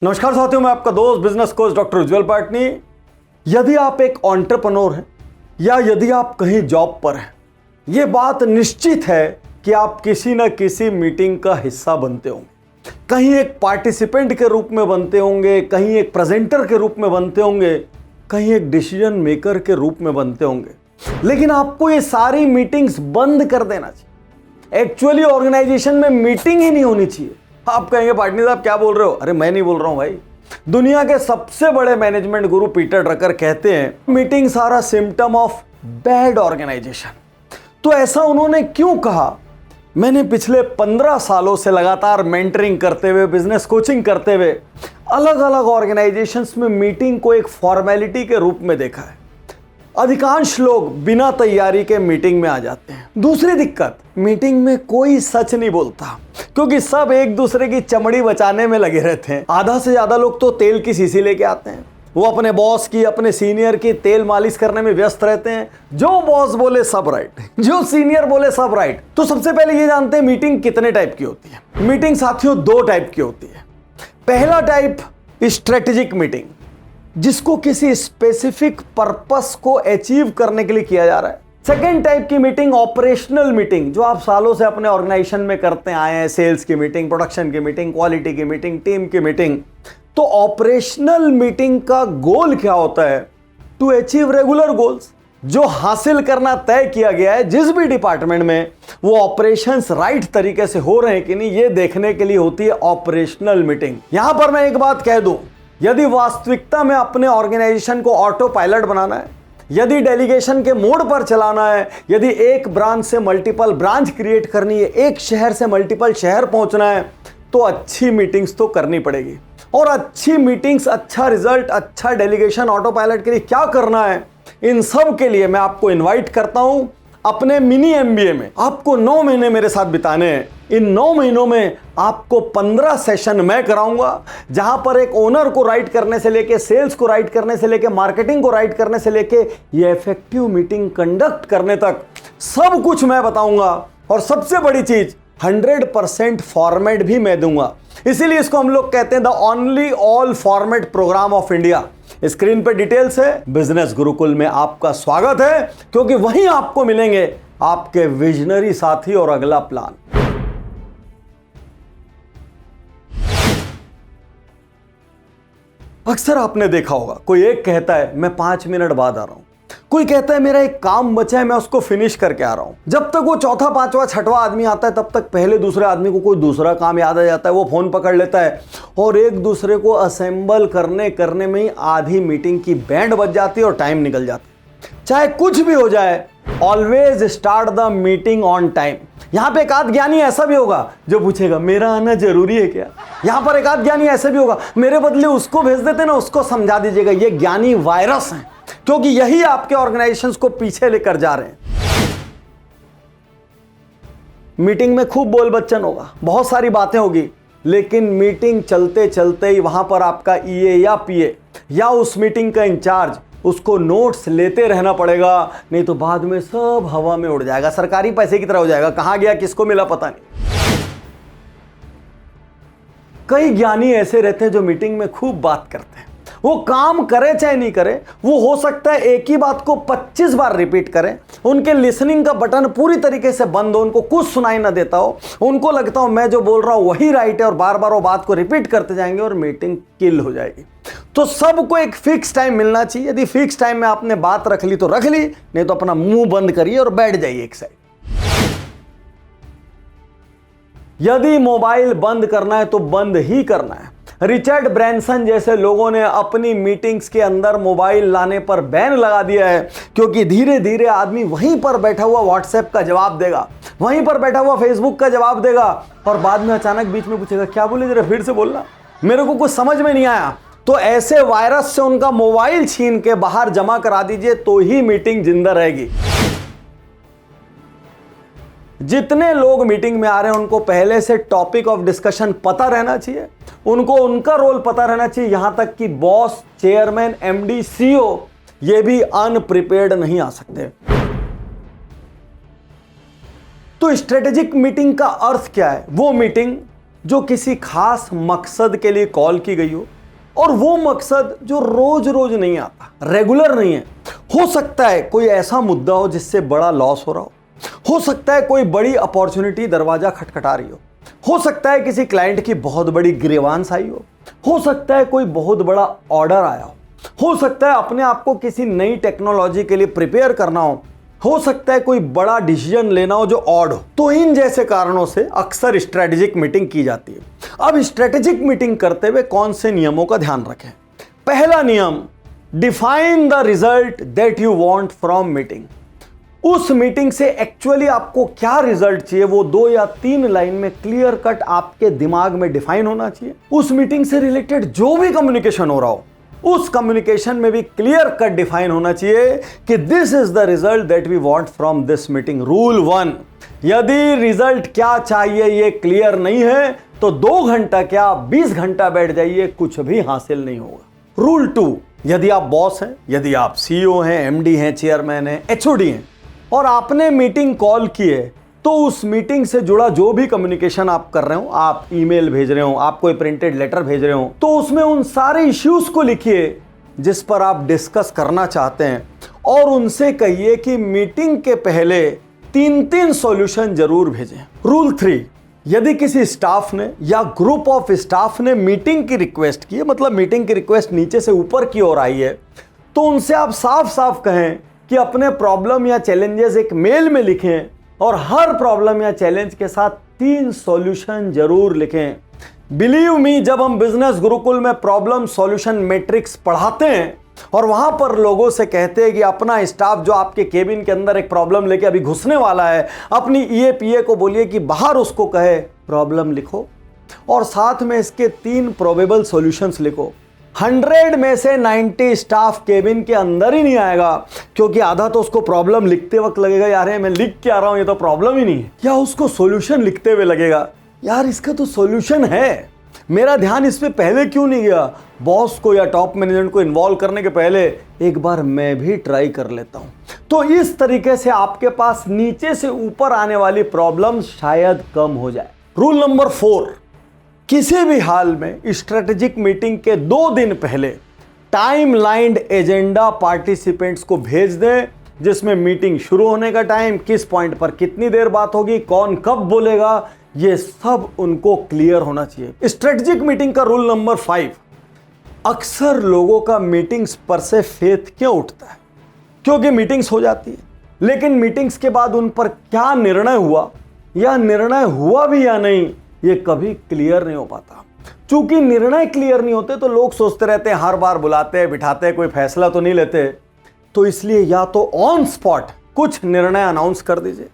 नमस्कार साथियों, मैं आपका दोस्त बिजनेस कोच डॉक्टर उज्जवल पाटनी। यदि आप एक एंटरप्रेन्योर हैं या यदि आप कहीं जॉब पर हैं, यह बात निश्चित है कि आप किसी न किसी मीटिंग का हिस्सा बनते होंगे। कहीं एक पार्टिसिपेंट के रूप में बनते होंगे, कहीं एक प्रेजेंटर के रूप में बनते होंगे, कहीं एक डिसीजन मेकर के रूप में बनते होंगे। लेकिन आपको ये सारी मीटिंग्स बंद कर देना चाहिए। एक्चुअली ऑर्गेनाइजेशन में मीटिंग ही नहीं होनी चाहिए। आप कहेंगे पाटनी साहब क्या बोल रहे हो? अरे मैं नहीं बोल रहा हूं भाई, दुनिया के सबसे बड़े मैनेजमेंट गुरु पीटर ड्रकर कहते हैं meetings are a symptom of bad organisation. तो ऐसा उन्होंने क्यों कहा? मैंने पिछले 15 सालों से लगातार मेंटरिंग करते हुए, बिजनेस कोचिंग करते हुए अलग अलग ऑर्गेनाइजेशंस में मीटिंग को एक फॉर्मेलिटी के रूप में देखा है। अधिकांश लोग बिना तैयारी के मीटिंग में आ जाते हैं। दूसरी दिक्कत, मीटिंग में कोई सच नहीं बोलता क्योंकि सब एक दूसरे की चमड़ी बचाने में लगे रहते हैं। आधा से ज्यादा लोग तो तेल की शीशी लेके आते हैं। वो अपने बॉस की, अपने सीनियर की तेल मालिश करने में व्यस्त रहते हैं। जो बॉस बोले सब राइट, जो सीनियर बोले सब राइट। तो सबसे पहले ये जानते हैं मीटिंग कितने टाइप की होती है। मीटिंग साथियों 2 टाइप की होती है। पहला टाइप स्ट्रेटेजिक मीटिंग, जिसको किसी स्पेसिफिक पर्पस को अचीव करने के लिए किया जा रहा है। सेकेंड टाइप की मीटिंग ऑपरेशनल मीटिंग, जो आप सालों से अपने ऑर्गेनाइजेशन में करते आए हैं। सेल्स की मीटिंग, प्रोडक्शन की मीटिंग, क्वालिटी की मीटिंग, टीम की मीटिंग। तो ऑपरेशनल मीटिंग का गोल क्या होता है? To achieve regular goals. जो हासिल करना तय किया गया है जिस भी डिपार्टमेंट में, वो ऑपरेशंस राइट तरीके से हो रहे हैं कि नहीं, ये देखने के लिए होती है ऑपरेशनल मीटिंग। यहां पर मैं एक बात कह दूं, यदि वास्तविकता में अपने ऑर्गेनाइजेशन को ऑटो पायलट बनाना है, यदि डेलीगेशन के मोड पर चलाना है, यदि एक ब्रांच से मल्टीपल ब्रांच क्रिएट करनी है, एक शहर से मल्टीपल शहर पहुंचना है, तो अच्छी मीटिंग्स तो करनी पड़ेगी। और अच्छी मीटिंग्स, अच्छा रिजल्ट, अच्छा डेलीगेशन ऑटो पायलट के लिए क्या करना है, इन सब के लिए मैं आपको इन्वाइट करता हूं अपने मिनी MBA में। आपको 9 महीने मेरे साथ बिताने हैं। इन 9 महीनों में आपको 15 सेशन मैं कराऊंगा, जहां पर एक ओनर को राइट करने से लेके, सेल्स को राइट करने से लेके, मार्केटिंग को राइट करने से लेके, ये इफेक्टिव मीटिंग कंडक्ट करने तक सब कुछ मैं बताऊंगा। और सबसे बड़ी चीज, 100% फॉर्मेट भी मैं दूंगा। इसीलिए इसको हम लोग कहते हैं the only all format program of India. Screen पे डिटेल्स है। बिजनेस गुरुकुल में आपका स्वागत है, क्योंकि वहीं आपको मिलेंगे आपके विजनरी साथी और अगला प्लान। अक्सर आपने देखा होगा, कोई एक कहता है मैं 5 मिनट बाद आ रहा हूं, कोई कहता है मेरा एक काम बचा है, मैं उसको फिनिश करके आ रहा हूं। जब तक वो चौथा, पांचवा, छठवां आदमी आता है, तब तक पहले दूसरे आदमी को कोई दूसरा काम याद आ जाता है। वो फोन पकड़ लेता है और एक दूसरे को असेंबल करने में ही आधी मीटिंग की बैंड बज जाती है और टाइम निकल जाता है। चाहे कुछ भी हो जाए, always start the meeting on time. यहां पे एक आध ज्ञानी ऐसा भी होगा जो पूछेगा मेरा आना जरूरी है क्या? यहां पर एक आध ज्ञानी ऐसा भी होगा, मेरे बदले उसको भेज देते ना, उसको समझा दीजिएगा। ये ज्ञानी वायरस हैं, क्योंकि यही आपके ऑर्गेनाइजेशंस को पीछे लेकर जा रहे हैं। मीटिंग में खूब बोल बच्चन होगा, बहुत सारी बातें होगी, लेकिन मीटिंग चलते चलते ही वहां पर आपका EA या PA या उस मीटिंग का इंचार्ज, उसको नोट्स लेते रहना पड़ेगा, नहीं तो बाद में सब हवा में उड़ जाएगा, सरकारी पैसे की तरह हो जाएगा। कहां गया, किसको मिला, पता नहीं। कई ज्ञानी ऐसे रहते हैं जो मीटिंग में खूब बात करते हैं। वो काम करे चाहे नहीं करे, वो हो सकता है एक ही बात को 25 बार रिपीट करें, उनके लिसनिंग का बटन पूरी तरीके से बंद हो, उनको कुछ सुनाई ना देता हो, उनको लगता हो मैं जो बोल रहा हूं वही राइट है, और बार बार वो बात को रिपीट करते जाएंगे और मीटिंग किल हो जाएगी। तो सबको एक फिक्स टाइम मिलना चाहिए। यदि फिक्स टाइम में आपने बात रख ली तो रख ली, नहीं तो अपना मुंह बंद करिए और बैठ जाइए एक साइड। यदि मोबाइल बंद करना है तो बंद ही करना है। रिचर्ड ब्रैंसन जैसे लोगों ने अपनी मीटिंग्स के अंदर मोबाइल लाने पर बैन लगा दिया है, क्योंकि धीरे धीरे आदमी वहीं पर बैठा हुआ व्हाट्सएप का जवाब देगा, वहीं पर बैठा हुआ फेसबुक का जवाब देगा, और बाद में अचानक बीच में पूछेगा क्या बोले, जरा फिर से बोलना, मेरे को कुछ समझ में नहीं आया। तो ऐसे वायरस से उनका मोबाइल छीन के बाहर जमा करा दीजिए, तो ही मीटिंग जिंदा रहेगी। जितने लोग मीटिंग में आ रहे हैं उनको पहले से टॉपिक ऑफ डिस्कशन पता रहना चाहिए, उनको उनका रोल पता रहना चाहिए। यहां तक कि बॉस, चेयरमैन, MD, CEO ये भी अनप्रिपेयर्ड नहीं आ सकते। तो स्ट्रेटेजिक मीटिंग का अर्थ क्या है? वो मीटिंग जो किसी खास मकसद के लिए कॉल की गई हो, और वो मकसद जो रोज रोज नहीं आता, रेगुलर नहीं है। हो सकता है कोई ऐसा मुद्दा हो जिससे बड़ा लॉस हो रहा हो सकता है कोई बड़ी अपॉर्चुनिटी दरवाजा खटखटा रही हो सकता है किसी क्लाइंट की बहुत बड़ी ग्रीवांस आई हो सकता है कोई बहुत बड़ा ऑर्डर आया हो सकता है अपने आप को किसी नई टेक्नोलॉजी के लिए प्रिपेयर करना हो सकता है कोई बड़ा डिसीजन लेना हो जो ऑड हो। तो इन जैसे कारणों से अक्सर स्ट्रेटेजिक मीटिंग की जाती है। अब स्ट्रेटेजिक मीटिंग करते हुए कौन से नियमों का ध्यान रखें? पहला नियम, define the result that you want from meeting. उस मीटिंग से एक्चुअली आपको क्या रिजल्ट चाहिए, वो 2 या 3 लाइन में क्लियर कट आपके दिमाग में डिफाइन होना चाहिए। उस मीटिंग से रिलेटेड जो भी कम्युनिकेशन हो रहा हो, उस कम्युनिकेशन में भी क्लियर कट डिफाइन होना चाहिए कि this is the result that we want from this meeting. Rule 1, यदि रिजल्ट क्या चाहिए ये क्लियर नहीं है तो 2 घंटा क्या 20 घंटा बैठ जाइए, कुछ भी हासिल नहीं होगा। रूल 2, यदि आप बॉस हैं, यदि आप सीईओ हैं, एमडी हैं, चेयरमैन हैं, एचओडी हैं और आपने मीटिंग कॉल की है, तो उस मीटिंग से जुड़ा जो भी कम्युनिकेशन आप कर रहे हो, आप ईमेल भेज रहे हो, आप कोई प्रिंटेड लेटर भेज रहे हो, तो उसमें उन सारे इश्यूज को लिखिए जिस पर आप डिस्कस करना चाहते हैं और उनसे कहिए कि मीटिंग के पहले 3 सॉल्यूशन जरूर भेजें। रूल 3, यदि किसी स्टाफ ने या ग्रुप ऑफ स्टाफ ने मीटिंग की रिक्वेस्ट की है, मतलब मीटिंग की रिक्वेस्ट नीचे से ऊपर की ओर आई है, तो उनसे आप साफ साफ कहें कि अपने प्रॉब्लम या चैलेंजेस एक मेल में लिखें और हर प्रॉब्लम या चैलेंज के साथ 3 सॉल्यूशन जरूर लिखें। बिलीव मी, जब हम बिजनेस गुरुकुल में प्रॉब्लम सॉल्यूशन मैट्रिक्स पढ़ाते हैं और वहां पर लोगों से कहते हैं कि अपना स्टाफ जो आपके केबिन के अंदर एक प्रॉब्लम लेके अभी घुसने वाला है, अपनी ईए को बोलिए कि बाहर उसको कहे प्रॉब्लम लिखो और साथ में इसके 3 प्रोबेबल सॉल्यूशंस लिखो। 100 में से 90 स्टाफ केबिन के अंदर ही नहीं आएगा, क्योंकि आधा तो उसको प्रॉब्लम लिखते वक्त लगेगा यार मैं लिख के आ रहा हूं, ये तो प्रॉब्लम ही नहीं है, या उसको सॉल्यूशन लिखते हुए लगेगा यार इसका तो सॉल्यूशन है, मेरा ध्यान इस पे पहले क्यों नहीं गया। बॉस को या टॉप मैनेजमेंट को इन्वॉल्व करने के पहले एक बार मैं भी ट्राई कर लेता हूं। तो इस तरीके से आपके पास नीचे से ऊपर आने वाली प्रॉब्लम शायद कम हो जाए। रूल नंबर 4, किसी भी हाल में स्ट्रेटेजिक मीटिंग के 2 दिन पहले टाइमलाइंड एजेंडा पार्टिसिपेंट्स को भेज दें, जिसमें मीटिंग शुरू होने का टाइम, किस पॉइंट पर कितनी देर बात होगी, कौन कब बोलेगा, ये सब उनको क्लियर होना चाहिए। स्ट्रेटेजिक मीटिंग का रूल नंबर 5, अक्सर लोगों का मीटिंग्स पर से फेथ क्यों उठता है? क्योंकि मीटिंग्स हो जाती है, लेकिन मीटिंग्स के बाद उन पर क्या निर्णय हुआ या निर्णय हुआ भी या नहीं, ये कभी क्लियर नहीं हो पाता। चूंकि निर्णय क्लियर नहीं होते तो लोग सोचते रहते हैं, हर बार बुलाते हैं, बिठाते हैं, कोई फैसला तो नहीं लेते। तो इसलिए या तो ऑन स्पॉट कुछ निर्णय अनाउंस कर दीजिए,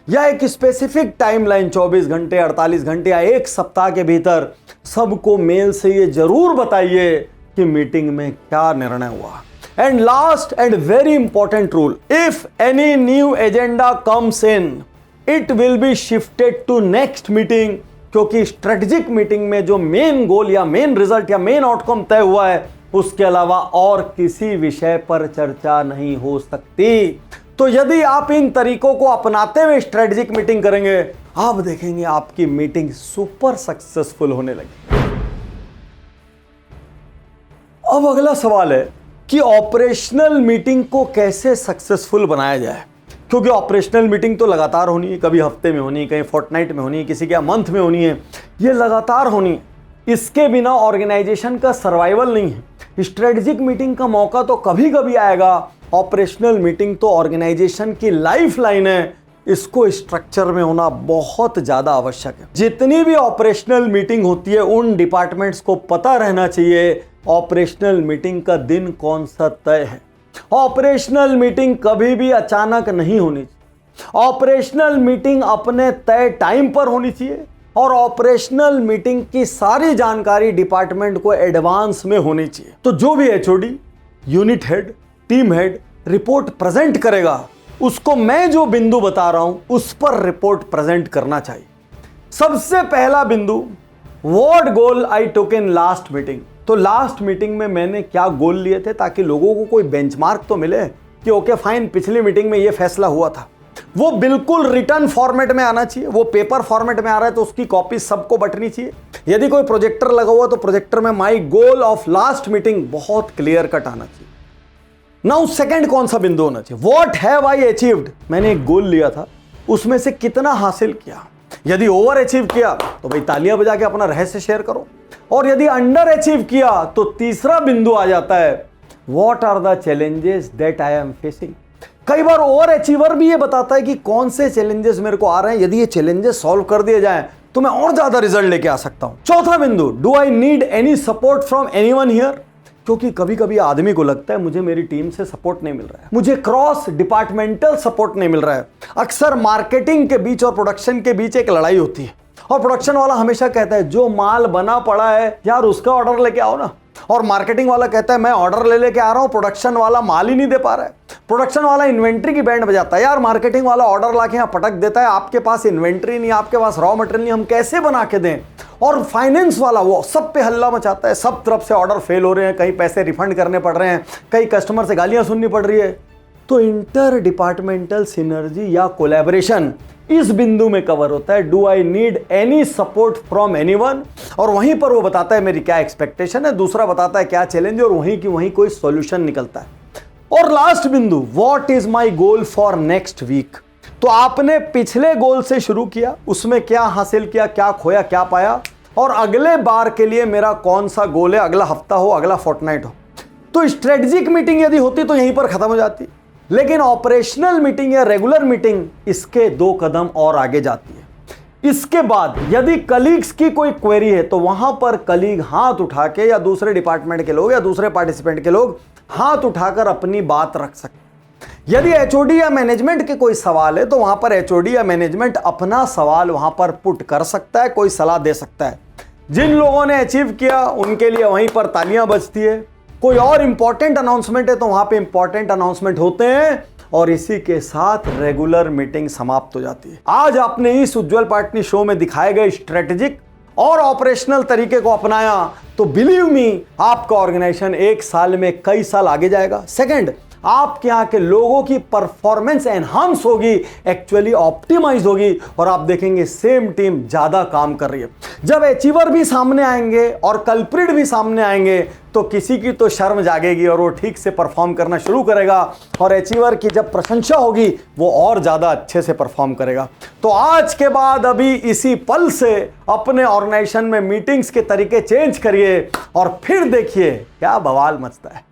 या एक स्पेसिफिक टाइमलाइन 24 घंटे, 48 घंटे या 1 सप्ताह के भीतर सबको मेल से ये जरूर बताइए कि मीटिंग में क्या निर्णय हुआ। And last and very important rule, if any new agenda comes in, it will be shifted to next meeting, क्योंकि स्ट्रेटेजिक मीटिंग में जो मेन गोल या मेन रिजल्ट या मेन आउटकम तय हुआ है, उसके अलावा और किसी विषय पर चर्चा नहीं हो सकती। तो यदि आप इन तरीकों को अपनाते हुए स्ट्रेटेजिक मीटिंग करेंगे, आप देखेंगे आपकी मीटिंग सुपर सक्सेसफुल होने लगी। अब अगला सवाल है कि ऑपरेशनल मीटिंग को कैसे सक्सेसफुल बनाया जाए, क्योंकि ऑपरेशनल मीटिंग तो लगातार होनी है, कभी हफ्ते में होनी है, कहीं फोर्टनाइट में होनी है, किसी के मंथ में होनी है, ये लगातार होनी है। इसके बिना ऑर्गेनाइजेशन का सर्वाइवल नहीं है। स्ट्रेटेजिक मीटिंग का मौका तो कभी कभी आएगा, ऑपरेशनल मीटिंग तो ऑर्गेनाइजेशन की लाइफ लाइन है, इसको स्ट्रक्चर में होना बहुत ज्यादा आवश्यक है। जितनी भी ऑपरेशनल मीटिंग होती है उन डिपार्टमेंट्स को पता रहना चाहिए ऑपरेशनल मीटिंग का दिन कौन सा तय है। ऑपरेशनल मीटिंग कभी भी अचानक नहीं होनी चाहिए, ऑपरेशनल मीटिंग अपने तय टाइम पर होनी चाहिए और ऑपरेशनल मीटिंग की सारी जानकारी डिपार्टमेंट को एडवांस में होनी चाहिए। तो जो भी HOD, unit head, team head report present करेगा, उसको मैं जो बिंदु बता रहा हूं उस पर रिपोर्ट प्रेजेंट करना चाहिए। सबसे पहला बिंदु, what goal I took in last meeting. तो लास्ट मीटिंग में मैंने क्या गोल लिए थे, ताकि लोगों को कोई बेंचमार्क तो मिले कि ओके फाइन, पिछली मीटिंग में ये फैसला हुआ था। वो बिल्कुल रिटर्न फॉर्मेट में आना चाहिए। वो पेपर फॉर्मेट में आ रहा है तो उसकी कॉपी सबको बंटनी चाहिए। यदि कोई प्रोजेक्टर लगा हुआ तो प्रोजेक्टर में माई गोल ऑफ लास्ट मीटिंग बहुत क्लियर कट आना चाहिए। नाउ सेकंड कौन सा बिंदु होना चाहिए? What have I achieved? मैंने एक गोल लिया था, उसमें से कितना हासिल किया। यदि ओवर अचीव किया तो भाई तालियां बजा के अपना रहस्य शेयर करो, और यदि अंडर अचीव किया तो तीसरा बिंदु आ जाता है, what are the challenges that I am facing. कई बार ओवर अचीवर भी ये बताता है कि कौन से चैलेंजेस मेरे को आ रहे हैं, यदि ये चैलेंजेस सॉल्व कर दिए जाएं तो मैं और ज्यादा रिजल्ट लेके आ सकता हूं। चौथा बिंदु, do I need any support from anyone here? क्योंकि कभी कभी आदमी को लगता है मुझे मेरी टीम से सपोर्ट नहीं मिल रहा है, मुझे क्रॉस डिपार्टमेंटल सपोर्ट नहीं मिल रहा है। अक्सर मार्केटिंग के बीच और प्रोडक्शन के बीच एक लड़ाई होती है, और प्रोडक्शन वाला हमेशा कहता है जो माल बना पड़ा है यार उसका ऑर्डर लेके आओ ना, और मार्केटिंग वाला कहता है मैं ऑर्डर ले लेके आ रहा हूं, प्रोडक्शन वाला माल ही नहीं दे पा रहा है। प्रोडक्शन वाला इन्वेंट्री की बैंड बजाता है, यार मार्केटिंग वाला ऑर्डर लाके यहां पटक देता है, आपके पास इन्वेंट्री नहीं, आपके पास रॉ मटेरियल नहीं, हम कैसे बना के दें। और फाइनेंस वाला वो सब पे हल्ला मचाता है, सब तरफ से ऑर्डर फेल हो रहे हैं, कहीं पैसे रिफंड करने पड़ रहे हैं, कई कस्टमर से गालियां सुननी पड़ रही है। तो इंटर डिपार्टमेंटल सिनर्जी या कोलैबोरेशन इस बिंदु में कवर होता है, do I need any support from anyone, और वहीं पर वो बताता है मेरी क्या एक्सपेक्टेशन है, दूसरा बताता है क्या चैलेंज, और वहीं की वहीं कोई सॉल्यूशन निकलता है। और लास्ट बिंदु, what is my goal for next week. तो आपने पिछले गोल से शुरू किया, उसमें क्या हासिल किया, क्या खोया, क्या पाया, और अगले बार के लिए मेरा कौन सा गोल है, अगला हफ्ता हो, अगला फोर्टनाइट हो। तो स्ट्रेटेजिक मीटिंग यदि होती तो यहीं पर खत्म हो जाती, लेकिन ऑपरेशनल मीटिंग या रेगुलर मीटिंग इसके 2 कदम और आगे जाती है। इसके बाद यदि कलीग्स की कोई क्वेरी है तो वहां पर कलीग हाथ उठा के, या दूसरे डिपार्टमेंट के लोग या दूसरे पार्टिसिपेंट के लोग हाथ उठाकर अपनी बात रख सकते। यदि एचओडी या मैनेजमेंट के कोई सवाल है तो वहां पर एचओडी या मैनेजमेंट अपना सवाल वहां पर पुट कर सकता है, कोई सलाह दे सकता है। जिन लोगों ने अचीव किया उनके लिए वहीं पर तालियां बजती है। कोई और इंपॉर्टेंट अनाउंसमेंट है तो वहां पे इंपॉर्टेंट अनाउंसमेंट होते हैं, और इसी के साथ रेगुलर मीटिंग समाप्त हो जाती है। आज आपने इस उज्जवल पाटनी शो में दिखाए गए स्ट्रेटेजिक और ऑपरेशनल तरीके को अपनाया तो बिलीव मी आपका ऑर्गेनाइजेशन 1 साल में कई साल आगे जाएगा। सेकंड, आपके यहाँ के लोगों की परफॉर्मेंस एनहांस होगी, एक्चुअली ऑप्टिमाइज होगी, और आप देखेंगे सेम टीम ज्यादा काम कर रही है। जब अचीवर भी सामने आएंगे और कल्प्रिट भी सामने आएंगे तो किसी की तो शर्म जागेगी और वो ठीक से परफॉर्म करना शुरू करेगा, और अचीवर की जब प्रशंसा होगी वो और ज्यादा अच्छे से परफॉर्म करेगा। तो आज के बाद अभी इसी पल से अपने ऑर्गेनाइजेशन में मीटिंग्स के तरीके चेंज करिए, और फिर देखिए क्या बवाल मचता है।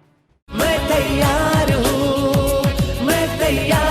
मैं तैयार हूँ, मैं तैयार